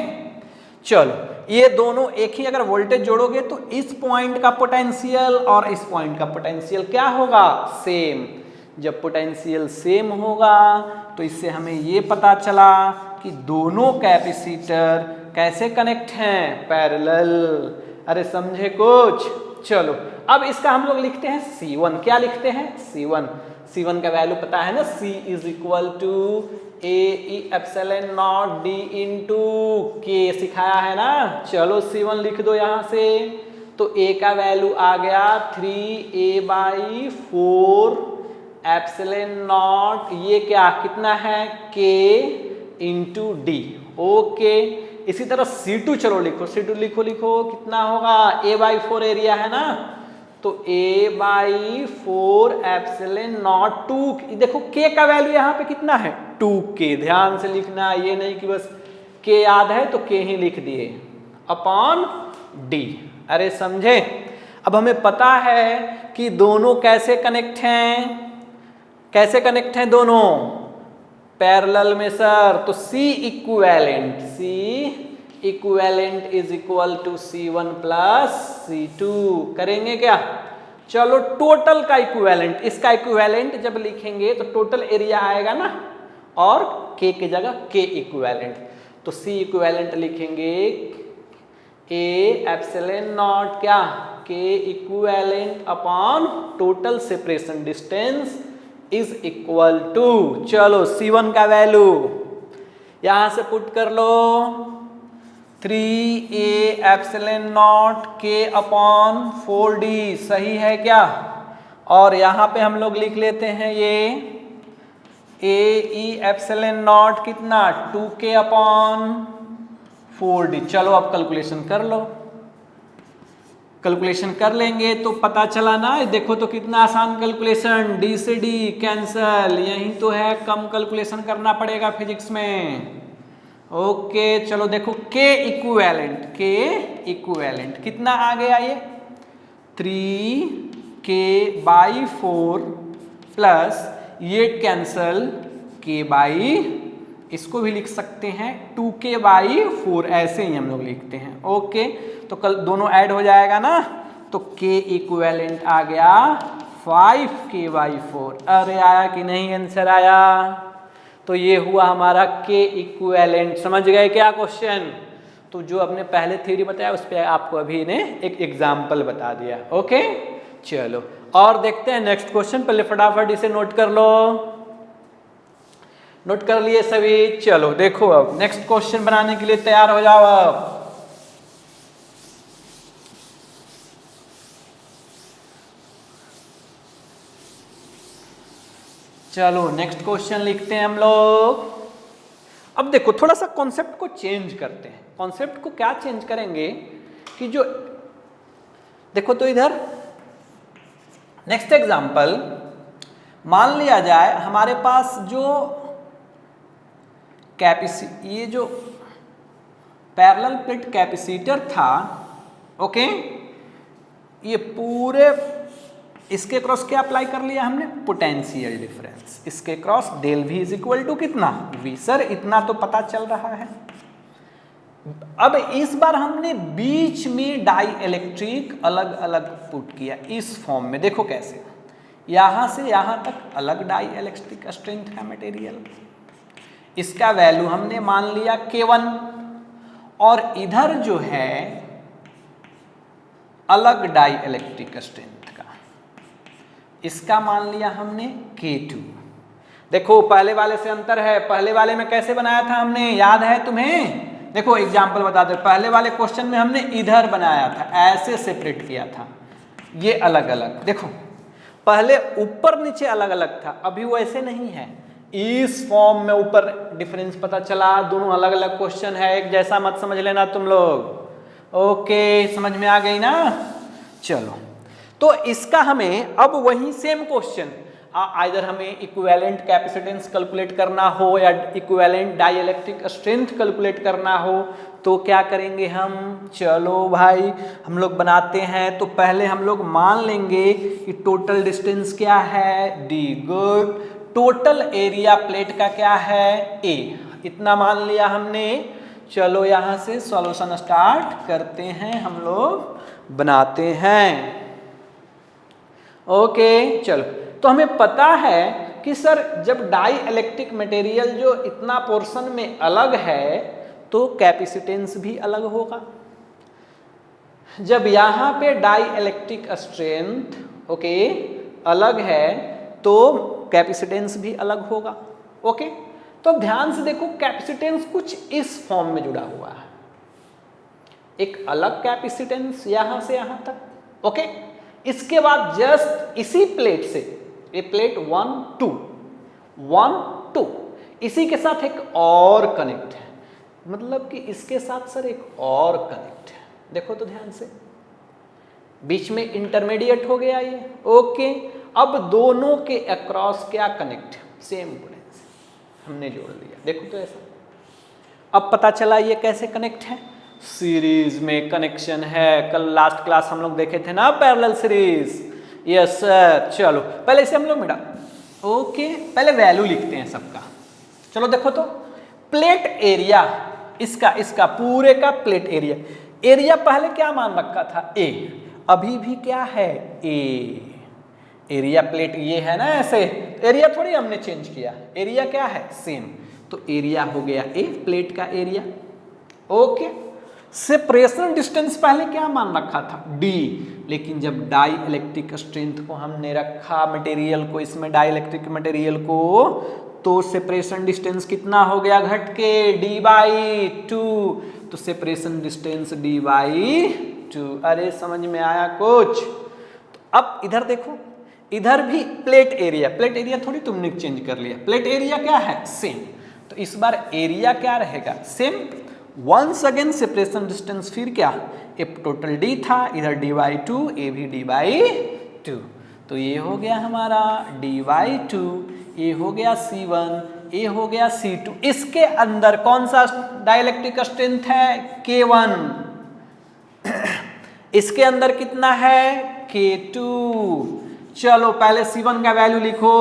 A: चलो ये दोनों एक ही अगर वोल्टेज जोड़ोगे तो इस पॉइंट का पोटेंशियल और इस पॉइंट का पोटेंशियल क्या होगा सेम। जब पोटेंशियल सेम होगा तो इससे हमें ये पता चला कि दोनों कैपेसिटर कैसे कनेक्ट हैं पैरेलल। अरे समझे कुछ? चलो अब इसका हम लोग लिखते हैं C1। क्या लिखते हैं C1 का वैल्यू पता है ना, C = A/ε0D × K सिखाया है ना। चलो C1 लिख दो यहां से। तो A का वैल्यू आ गया 3A/4 ε0, ये क्या कितना है K × D, ओके। इसी तरह C2 चलो लिखो, C2 लिखो कितना होगा A/4 एरिया है ना, तो A/4 ε0 2, देखो K का वैल्यू यहाँ पे कितना है 2K, ध्यान से लिखना, ये नहीं कि बस K याद है तो K ही लिख दिए अपॉन D। अरे समझे? अब हमें पता है कि दोनों कैसे कनेक्ट हैं दोनों पैरेलल में सर। तो C इक्विवेलेंट = C1 + C2 करेंगे क्या? चलो टोटल का इक्विवेलेंट, इसका इक्विवेलेंट जब लिखेंगे तो टोटल एरिया आएगा ना, और के की जगह के इक्विवेलेंट, तो सी इक्विवेलेंट लिखेंगे ए एप्सिलॉन नॉट क्या, K equivalent upon total separation distance is equal to, चलो C1 का वैल्यू यहां से पुट कर लो 3a epsilon not K upon 4d, सही है क्या, और यहां पे हम लोग लिख लेते हैं ये ए एप्सिलॉन नॉट कितना 2k अपॉन 4d। चलो अब कैलकुलेशन कर लो, कैलकुलेशन कर लेंगे तो पता चला ना, देखो तो कितना आसान कैलकुलेशन, d से d कैंसल, यही तो है, कम कैलकुलेशन करना पड़ेगा फिजिक्स में। ओके चलो देखो के इक्विवेलेंट कितना आ गया, ये 3k/4 प्लस ये कैंसल k/, इसको भी लिख सकते हैं 2k/4, ऐसे ही हम लोग लिखते हैं। ओके तो कल दोनों ऐड हो जाएगा ना, तो k इक्विवेलेंट आ गया 5k/4। अरे आया कि नहीं आंसर आया, तो ये हुआ हमारा के इक्विवेलेंट। समझ गए क्या क्वेश्चन, तो जो अपने पहले थ्योरी बताया उस पर आपको अभी ने एक एग्जाम्पल बता दिया। ओके चलो और देखते हैं नेक्स्ट क्वेश्चन, पहले फटाफट इसे नोट कर लो, नोट कर लिए सभी, चलो देखो अब नेक्स्ट क्वेश्चन बनाने के लिए तैयार हो जाओ अब। चलो नेक्स्ट क्वेश्चन लिखते हैं हम लोग। अब देखो थोड़ा सा कॉन्सेप्ट को चेंज करते हैं, कॉन्सेप्ट को क्या चेंज करेंगे कि जो देखो तो इधर नेक्स्ट एग्जांपल मान लिया जाए हमारे पास जो ये जो पैरेलल प्लेट कैपेसिटर था, ओके, ये पूरे इसके क्रॉस क्या अप्लाई कर लिया हमने, पोटेंशियल डिफरेंस, इसके cross del V is equal to कितना V, सर इतना तो पता चल रहा है। अब इस बार हमने बीच में डाई इलेक्ट्रिक अलग अलग पुट किया इस फॉर्म में, देखो कैसे, यहां से यहां तक अलग डाई इलेक्ट्रिक स्ट्रेंथ है मटेरियल, इसका वैल्यू हमने मान लिया K1, और इधर जो है अलग डाई इलेक्ट्रिक स्ट्रेंथ का, इसका मान लिया हमने K2। देखो पहले वाले से अंतर है, पहले वाले में कैसे बनाया था हमने, याद है तुम्हें, देखो एग्जाम्पल बता दे, पहले वाले क्वेश्चन में हमने इधर बनाया था, ऐसे सेपरेट किया था, ये अलग अलग, देखो पहले ऊपर नीचे अलग अलग था, अभी वैसे नहीं है, इस फॉर्म में ऊपर डिफरेंस पता चला, दोनों अलग अलग क्वेश्चन है, एक जैसा मत समझ लेना तुम लोग। ओके समझ में आ गई ना, चलो तो इसका हमें अब वही सेम क्वेश्चन, आइदर हमें इक्विवेलेंट कैपेसिटेंस कैलकुलेट करना हो या इक्विवेलेंट डाइइलेक्ट्रिक स्ट्रेंथ कैलकुलेट करना हो, तो क्या करेंगे हम, चलो भाई हम लोग बनाते हैं। तो पहले हम लोग मान लेंगे कि टोटल डिस्टेंस क्या है d, good, total area plate का क्या है a, इतना मान लिया हमने। चलो यहां से सॉल्यूशन स्टार्ट करते हैं, हम लोग बनाते हैं। ओके चलो, तो हमें पता है कि सर जब डाई इलेक्ट्रिक मटेरियल जो इतना पोर्शन में अलग है तो कैपेसिटेंस भी अलग होगा। जब यहाँ पे डाई इलेक्ट्रिक स्ट्रेंथ ओके अलग है तो कैपेसिटेंस भी अलग होगा। ओके तो ध्यान से देखो, कैपेसिटेंस कुछ इस फॉर्म में जुड़ा हुआ है, एक अलग कैपेसिटेंस यहां से यहां तक। ओके इसके बाद जस्ट इसी प्लेट से, ये प्लेट 1 2 इसी के साथ एक और कनेक्ट है, मतलब कि इसके साथ सर एक और कनेक्ट है, देखो तो ध्यान से, बीच में इंटरमीडिएट हो गया ये। ओके अब दोनों के अक्रॉस क्या कनेक्ट है, सेम पोटेंशियल हमने जोड़ लिया, देखो तो ऐसा। अब पता चला ये कैसे कनेक्ट है, सीरीज में कनेक्शन है। कल लास्ट क्लास हम लोग देखे थे ना पैरेलल सीरीज, यस सर। चलो पहले इसे हम लोग मिटा, ओके पहले वैल्यू लिखते हैं सबका। चलो देखो तो प्लेट एरिया, इसका पूरे का प्लेट एरिया, एरिया पहले क्या मान रखा था A, अभी भी क्या है ए, एरिया प्लेट ये है ना ऐसे, एरिया थोड़ी हमने चेंज किया, एरिया क्या है सेम, तो एरिया हो गया ए प्लेट का एरिया। ओके, सेपरेशन डिस्टेंस पहले क्या मान रखा था डी, लेकिन जब डाई इलेक्ट्रिक स्ट्रेंथ को हमने रखा मटेरियल को, इसमें डाई इलेक्ट्रिक मटेरियल को, तो सेपरेशन डिस्टेंस कितना हो गया घट के d/2, तो सेपरेशन डिस्टेंस d/2। अरे समझ में आया कुछ? तो अब इधर देखो, इधर भी प्लेट एरिया थोड़ी तुमने चेंज कर लिया, प्लेट एरिया क्या है सेम, तो इस बार एरिया क्या रहेगा same. Once again separation distance फिर क्या, एफ टोटल डी था, इधर d/2, ए भी d/2, तो ये हो गया हमारा d/2, ये हो गया C1, ये हो गया C2। इसके अंदर कौन सा डाइलेक्ट्रिक स्ट्रेंथ है K1, इसके अंदर कितना है K2। चलो पहले C1 का वैल्यू लिखो,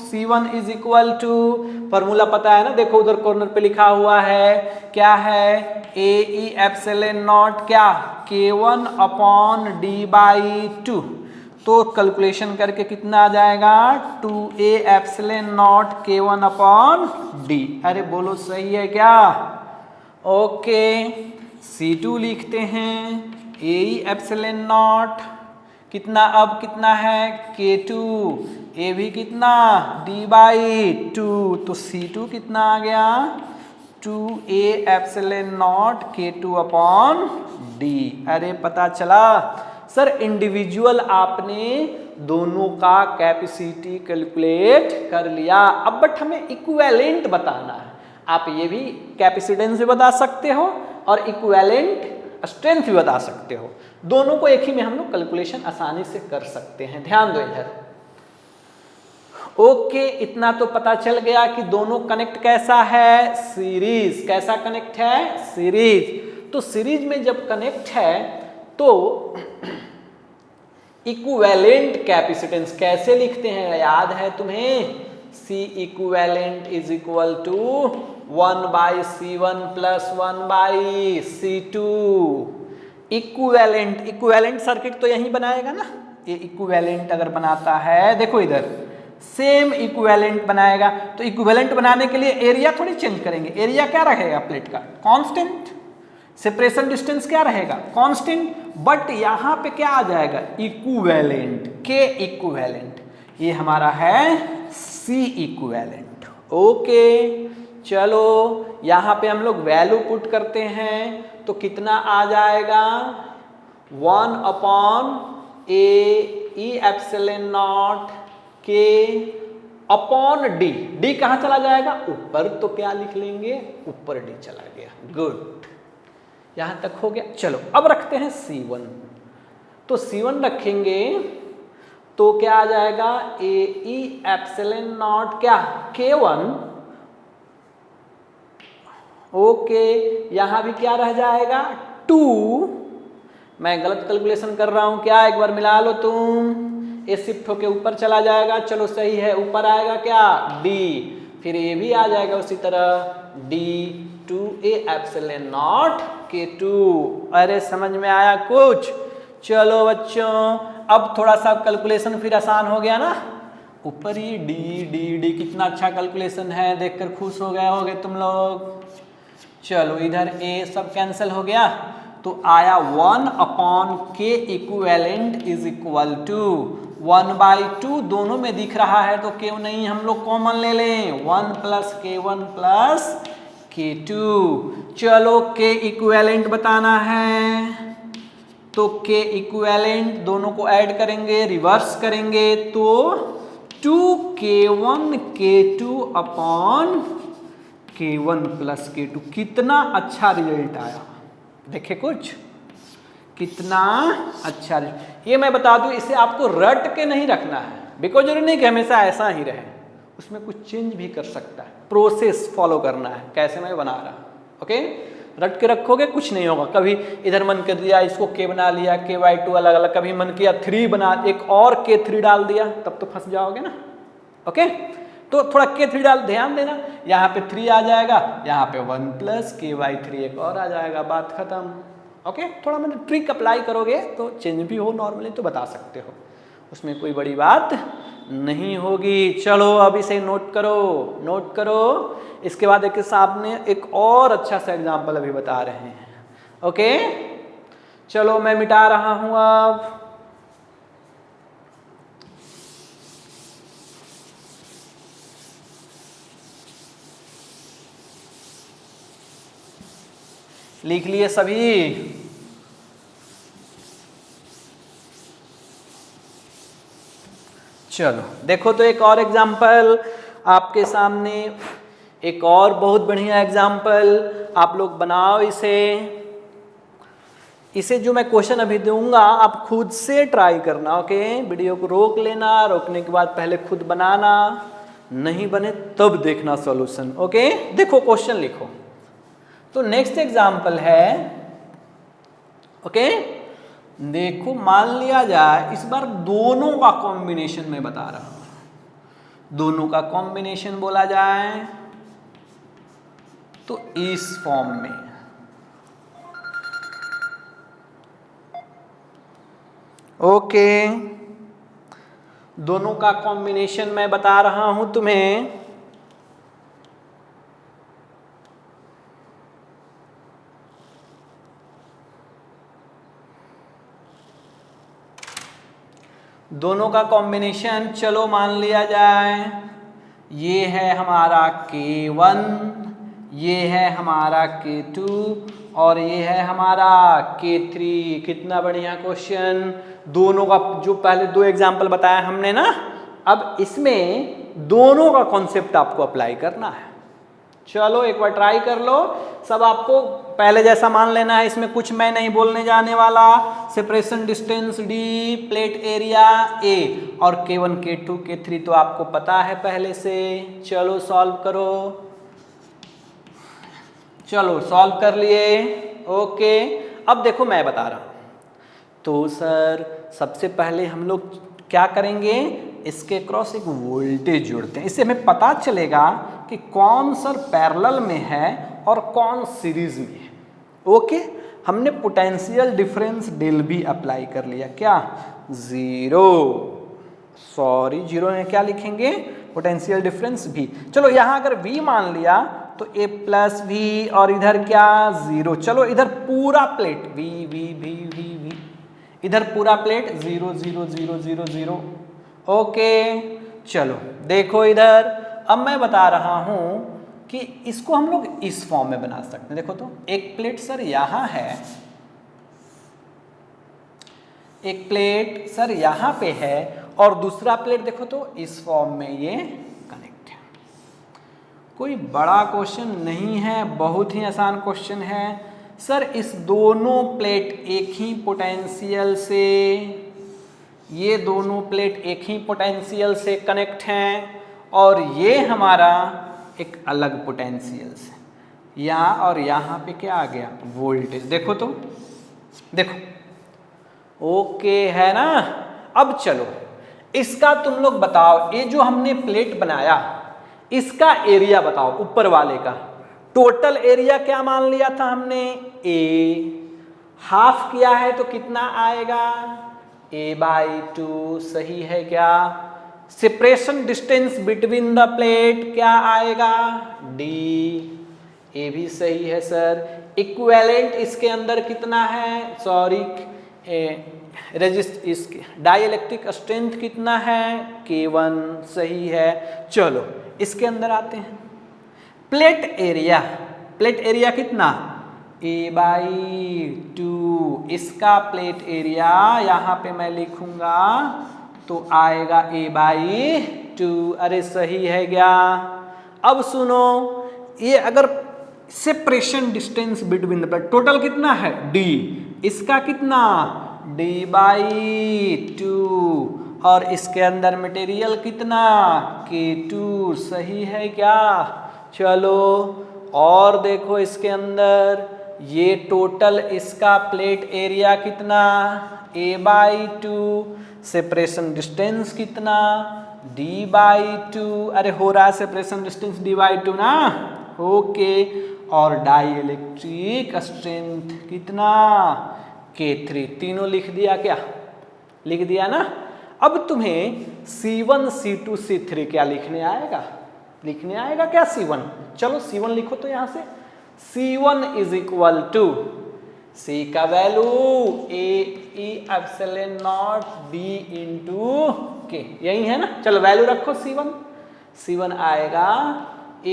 A: C1 is equal to, formula पता है ना, देखो उधर कॉर्नर पे लिखा हुआ है, क्या है AE एप्सिलॉन नॉट क्या K1 अपॉन d/2, तो कैलकुलेशन करके कितना आ जाएगा 2A epsilon naught K1 upon D। अरे बोलो सही है क्या? ओके, C2 लिखते हैं AE एप्सिलॉन नॉट कितना, अब कितना है K2, A भी कितना d/2, तो C2 कितना आ गया 2A epsilon naught K2 upon D। अरे पता चला सर, इंडिविजुअल आपने दोनों का कैपेसिटी कैलकुलेट कर लिया, अब बट हमें इक्विवेलेंट बताना है। आप ये भी कैपेसिटेंस भी बता सकते हो और इक्विवेलेंट स्ट्रेंथ भी बता सकते हो, दोनों को एक ही में हम लोग कैलकुलेशन आसानी से कर सकते हैं। ध्यान दो इधर। ओके, इतना तो पता चल गया कि दोनों कनेक्ट कैसा है सीरीज, कैसा कनेक्ट है सीरीज। तो सीरीज में जब कनेक्ट है तो इक्विवेलेंट कैपेसिटेंस कैसे लिखते हैं, याद है तुम्हें? C equivalent is equal to 1/C1 plus 1/C2। Equivalent circuit तो यही बनाएगा ना, ये इक्विवेलेंट अगर बनाता है, देखो इधर सेम इक्विवेलेंट बनाएगा, तो इक्विवेलेंट बनाने के लिए एरिया थोड़ी चेंज करेंगे, एरिया क्या रहेगा प्लेट का कांस्टेंट, सेपरेशन डिस्टेंस क्या रहेगा कांस्टेंट, बट यहां पे क्या आ जाएगा इक्विवेलेंट, के इक्विवेलेंट, ये हमारा है C इक्विवेलेंट। ओके, चलो यहां पे हम लोग वैल्यू पुट करते हैं, तो कितना आ जाएगा 1/AE epsilon not K upon D। D कहां चला जाएगा ऊपर, तो क्या लिख लेंगे ऊपर D चला गया। गुड, यहां तक हो गया। चलो अब रखते हैं C1, तो C1 रखेंगे तो क्या आ जाएगा AE एप्सिलॉन नॉट क्या K1। ओके, यहां भी क्या रह जाएगा 2, मैं गलत कैलकुलेशन कर रहा हूं क्या, एक बार मिला लो तुम, ये शिफ्ट होके ऊपर चला जाएगा, चलो सही है, ऊपर आएगा क्या D, फिर ये भी आ जाएगा उसी तरह D 2A epsilon naught K2। अरे समझ में आया कुछ? चलो बच्चों, अब थोड़ा सा कैलकुलेशन फिर आसान हो गया ना, ऊपर ये D कितना अच्छा कैलकुलेशन है, देखकर खुश हो गए होगे तुम लोग। चलो इधर A सब कैंसिल हो गया, तो आया 1/K equivalent is equal to 1/2, दोनों में दिख रहा है तो क्यों नहीं हम लोग कॉमन ले लें, 1 + K1 + K2। चलो K इक्विवेलेंट बताना है, तो K इक्विवेलेंट दोनों को ऐड करेंगे, रिवर्स करेंगे, तो 2K1 K2 upon K1 + K2। कितना अच्छा रिजल्ट आया, देखे कुछ कितना अच्छा रिजल्ट। ये मैं बता दूं, इसे आपको रट के नहीं रखना है, बिकॉज जरूरी नहीं कि हमेशा ऐसा ही रहे, उसमें कुछ चेंज भी कर सकता है, प्रोसेस फॉलो करना है, कैसे मैं बना रहा। ओके, रट के रखोगे कुछ नहीं होगा। कभी इधर मन कर दिया इसको K बना लिया, K/2 अलग अलग, कभी मन किया 3 बना, एक और K3 डाल दिया, तब तो फंस जाओगे ना। ओके, तो थोड़ा K3 डाल, ध्यान देना, यहाँ पे 3 आ जाएगा, यहाँ पे 1 + K/3 एक और आ जाएगा, बात खत्म। ओके, थोड़ा मतलब ट्रिक अप्लाई करोगे तो चेंज भी हो नॉर्मली तो बता सकते हो, उसमें कोई बड़ी बात नहीं होगी। चलो अब इसे नोट करो, नोट करो। इसके बाद एक सामने एक और अच्छा सा एग्जाम्पल अभी बता रहे हैं। ओके, चलो मैं मिटा रहा हूं अब। लिख लिए सभी? चलो देखो तो एक और एग्जाम्पल आपके सामने, एक और बहुत बढ़िया एग्जाम्पल, आप लोग बनाओ इसे। इसे जो मैं क्वेश्चन अभी दूंगा आप खुद से ट्राई करना। ओके, वीडियो को रोक लेना, रोकने के बाद पहले खुद बनाना, नहीं बने तब देखना सॉल्यूशन। ओके, देखो क्वेश्चन लिखो। तो नेक्स्ट एग्जाम्पल है, ओके देखो, मान लिया जाए इस बार दोनों का कॉम्बिनेशन मैं बता रहा हूं, दोनों का कॉम्बिनेशन बोला जाए तो इस फॉर्म में, ओके दोनों का कॉम्बिनेशन मैं बता रहा हूं तुम्हें। दोनों का कॉम्बिनेशन चलो मान लिया जाए ये है हमारा K1, ये है हमारा K2 और ये है हमारा K3। कितना बढ़िया क्वेश्चन। दोनों का जो पहले दो एग्जाम्पल बताया हमने ना, अब इसमें दोनों का कॉन्सेप्ट आपको अप्लाई करना है। चलो एक बार ट्राई कर लो। सब आपको पहले जैसा मान लेना है, इसमें कुछ मैं नहीं बोलने जाने वाला। Separation distance D, plate area A और K1 K2 K3 तो आपको पता है पहले से। चलो सॉल्व करो। चलो सॉल्व कर लिए। ओके, अब देखो मैं बता रहा हूं। तो सर सबसे पहले हम लोग क्या करेंगे, इसके क्रॉस एक वोल्टेज जोड़ते हैं, इससे हमें पता चलेगा कि कौन सर पैरेलल में है और कौन सीरीज में है। ओके, हमने पोटेंशियल डिफरेंस डेल भी अप्लाई कर लिया। क्या? जीरो, सॉरी जीरो में क्या लिखेंगे, पोटेंशियल डिफरेंस भी। चलो यहां अगर V मान लिया तो A प्लस V और इधर क्या, जीरो। चलो इधर पूरा plate V V V V V, इधर पूरा प्लेट 0 0 0 0 0। ओके चलो देखो इधर, अब मैं बता रहा हूं कि इसको हम लोग इस फॉर्म में बना सकते हैं। देखो तो एक प्लेट सर यहां है, एक प्लेट सर यहां पे है और दूसरा प्लेट देखो तो इस फॉर्म में ये कनेक्ट है। कोई बड़ा क्वेश्चन नहीं है, बहुत ही आसान क्वेश्चन है। सर इस दोनों प्लेट एक ही पोटेंशियल से, ये दोनों प्लेट एक ही पोटेंशियल से कनेक्ट हैं और ये हमारा एक अलग पोटेंशियल से। यहाँ और यहाँ पे क्या आ गया, वोल्टेज। देखो तो देखो ओके है ना। अब चलो इसका तुम लोग बताओ, ये जो हमने प्लेट बनाया इसका एरिया बताओ, ऊपर वाले का टोटल एरिया क्या मान लिया था हमने, A। हाफ किया है तो कितना आएगा, A/2। सही है क्या? Separation distance between the plate क्या आएगा, D। ये भी सही है सर। इक्विवेलेंट इसके अंदर कितना है, सॉरी रेजिस्ट, इसके डाइइलेक्ट्रिक स्ट्रेंथ कितना है, K1। सही है। चलो इसके अंदर आते हैं। प्लेट एरिया कितना, A/2। इसका प्लेट एरिया यहाँ पे मैं लिखूंगा तो आएगा A/2। अरे सही है क्या? अब सुनो, ये अगर separation distance between the plate total कितना है, D, इसका कितना, D/2 और इसके अंदर मटेरियल कितना, K2। सही है क्या? चलो और देखो इसके अंदर ये टोटल इसका प्लेट एरिया कितना, A/2, सेपरेशन डिस्टेंस कितना, D/2। अरे हो रहा है सेपरेशन डिस्टेंस D/2 ना। ओके। और डाई इलेक्ट्रिक स्ट्रेंथ कितना, K3। तीनों लिख दिया क्या, लिख दिया ना। अब तुम्हें C1 C2 C3 क्या लिखने आएगा, लिखने आएगा क्या C1? चलो C1 लिखो तो यहां से C1 is equal to C का value A E epsilon not D into K, यही है ना। चलो वैल्यू रखो C1, C1 आएगा A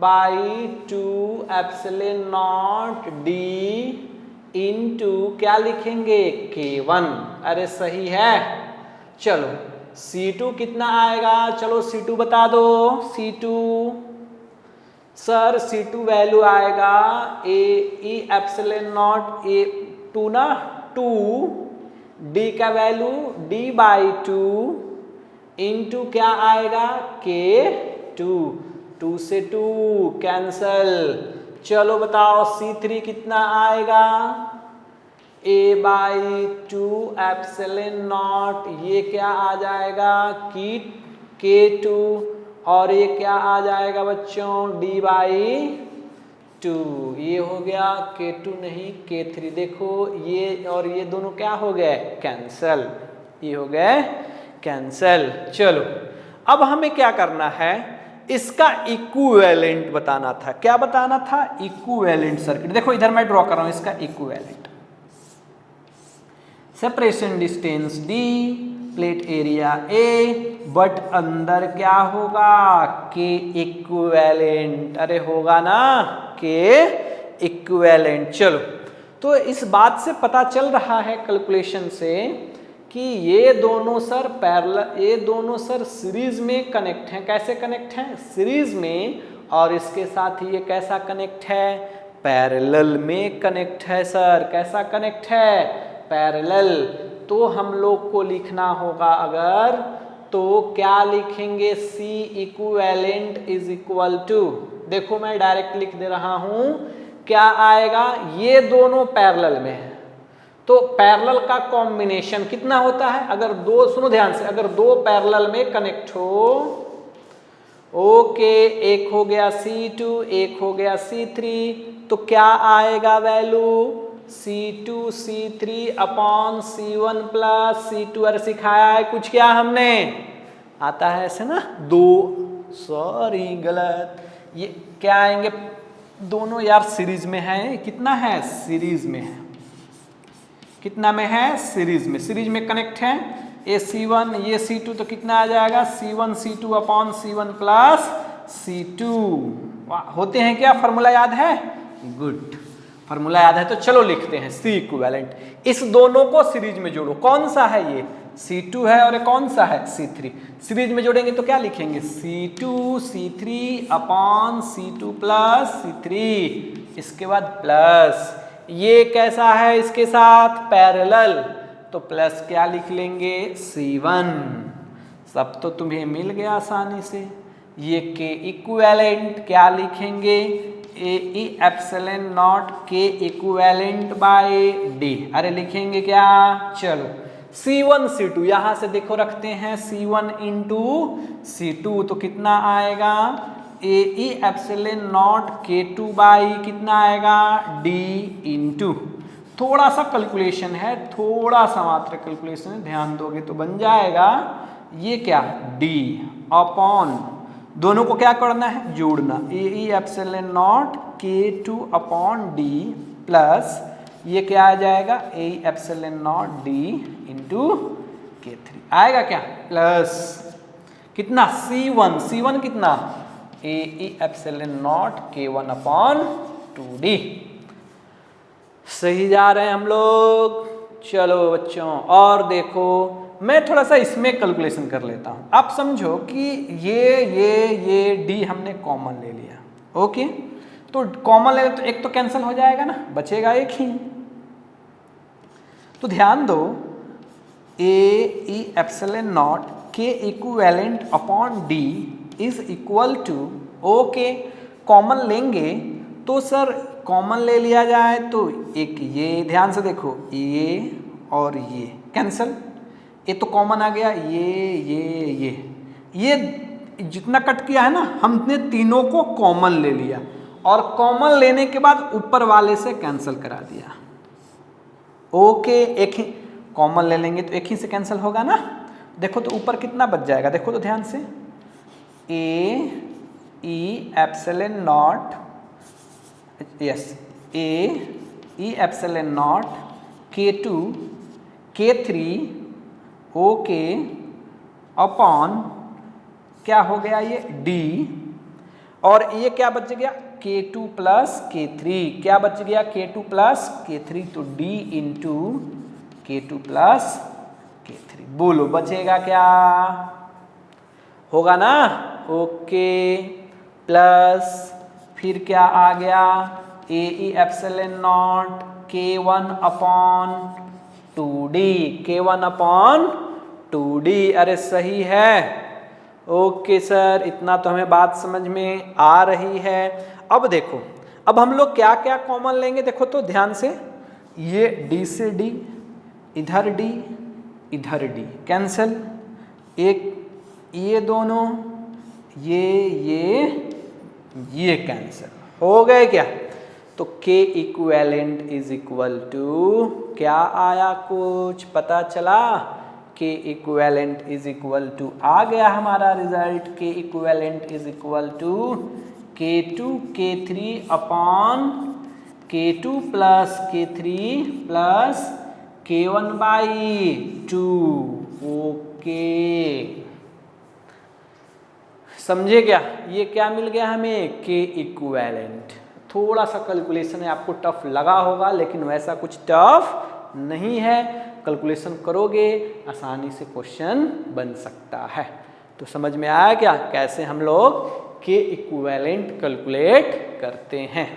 A: by 2 epsilon not D into क्या लिखेंगे K1। अरे सही है। चलो C2 कितना आएगा, चलो C2 बता दो। C2 सर C2 वैल्यू आएगा A E epsilon not A 2 ना 2 D का वैल्यू D बाई 2 इंटू क्या आएगा K2। 2 से 2 कैंसल। चलो बताओ C3 कितना आएगा, A बाई 2 एप्सिलॉन नॉट, ये क्या आ जाएगा की K2, और ये क्या आ जाएगा बच्चों D बाई 2, ये हो गया K2 नहीं K3। देखो ये और ये दोनों क्या हो गए, कैंसल, ये हो गए कैंसल। चलो अब हमें क्या करना है, इसका इक्विवेलेंट बताना था। क्या बताना था, इक्विवेलेंट सर्किट। देखो इधर मैं ड्रॉ कर रहा हूं इसका equivalent. Separation distance D, plate area A, but अंदर क्या होगा K इक्विवेलेंट। अरे होगा ना K इक्विवेलेंट। चलो तो इस बात से पता चल रहा है कैलकुलेशन से कि ये दोनों सर पैरेलल, ये दोनों सर सीरीज में कनेक्ट हैं। कैसे कनेक्ट हैं, सीरीज में। और इसके साथ ही ये कैसा कनेक्ट है, पैरेलल में कनेक्ट है सर। कैसा कनेक्ट है, पैरेलल। तो हम लोग को लिखना होगा अगर, तो क्या लिखेंगे, C equivalent is equal to, देखो मैं डायरेक्ट लिख दे रहा हूं, क्या आएगा, ये दोनों पैरेलल में है तो पैरेलल का कॉम्बिनेशन कितना होता है, अगर दो, सुनो ध्यान से, अगर दो पैरेलल में कनेक्ट हो, ओके, एक हो गया C2 एक हो गया C3, तो क्या आएगा value C2 C3 upon C1 plus C2। अरे सिखाया है कुछ क्या हमने, आता है ऐसे ना दो, सॉरी गलत, ये क्या आएंगे, दोनों यार सीरीज में है। कितना है, सीरीज में है। कितना में है, सीरीज में। सीरीज में कनेक्ट है, ये C1 ये C2, तो कितना आ जाएगा C1 C2 upon C1 plus C2। होते हैं क्या, फॉर्मूला याद है, गुड, फॉर्मूला याद है। तो चलो लिखते हैं C इक्विवेलेंट। इस दोनों को सीरीज में जोड़ो, कौन सा है ये, C2 है, और कौन सा है C3। सीरीज में जोड़ेंगे तो क्या लिखेंगे, C2 C3 upon C2 plus C3, इसके बाद प्लस, ये कैसा है इसके साथ पैरेलल, तो प्लस क्या लिख लेंगे C1। सब तो तुम्हें मिल गया आसानी से। ये K इक्विवेलेंट क्या लिखेंगे, A E epsilon not K equivalent by D। अरे लिखेंगे क्या, चलो C1 C2 यहां से देखो रखते हैं, C1 इंटू C2, तो कितना आएगा A E epsilon naught K2 by कितना आएगा D इंटू, थोड़ा सा कैलकुलेशन है, थोड़ा सा मात्र कैलकुलेशन है, ध्यान दोगे तो बन जाएगा। ये क्या, D अपॉन, दोनों को क्या करना है, जोड़ना, A E epsilon naught K2 upon D plus ये क्या आ जाएगा A E epsilon not D into K3 आएगा क्या, प्लस कितना C1, C1 कितना A E epsilon naught K1 upon 2D। सही जा रहे हैं हम लोग। चलो बच्चों और देखो, मैं थोड़ा सा इसमें कैलकुलेशन कर लेता हूं। आप समझो कि ये D हमने कॉमन ले लिया, ओके, तो कॉमन ले तो एक तो कैंसिल हो जाएगा ना, बचेगा एक ही। तो ध्यान दो, A E epsilon not K equivalent upon D is equal to, okay, common लेंगे तो सर कॉमन ले लिया जाए तो एक ये, ध्यान से देखो, ये और ये कैंसल, ये तो कॉमन आ गया, ये जितना कट किया है ना, हमने तीनों को कॉमन ले लिया और कॉमन लेने के बाद ऊपर वाले से कैंसिल करा दिया। ओके, एक ही कॉमन ले लेंगे तो एक ही से कैंसिल होगा ना। देखो तो ऊपर कितना बच जाएगा, देखो तो ध्यान से, A E epsilon naught, yes A E epsilon naught K2 K3 okay upon क्या हो गया ये D, और ये क्या बच गया K2 प्लस K3, क्या बच गया K2 प्लस K3, तो D into K2 plus K3। बोलो बचेगा क्या, होगा ना। ओके, प्लस फिर क्या आ गया A E epsilon naught K1 upon 2D, K1 upon 2D। अरे सही है। ओके सर, इतना तो हमें बात समझ में आ रही है। अब देखो, अब हम लोग क्या क्या कॉमन लेंगे, देखो तो ध्यान से, ये D से D, इधर D, इधर D कैंसिल, एक ये दोनों, ये कैंसिल हो गए क्या। तो K equivalent is equal to क्या आया, कुछ पता चला, K equivalent is equal to आ गया हमारा result, K equivalent is equal to K2 K3 upon K2 plus K3 plus K1 by 2। Okay, समझे क्या, ये क्या मिल गया हमें, K इक्वेलेंट। थोड़ा सा कैलकुलेशन है, आपको टफ लगा होगा, लेकिन वैसा कुछ टफ नहीं है, कैलकुलेशन करोगे आसानी से क्वेश्चन बन सकता है। तो समझ में आया क्या कैसे हम लोग K इक्वेलेंट कैलकुलेट करते हैं।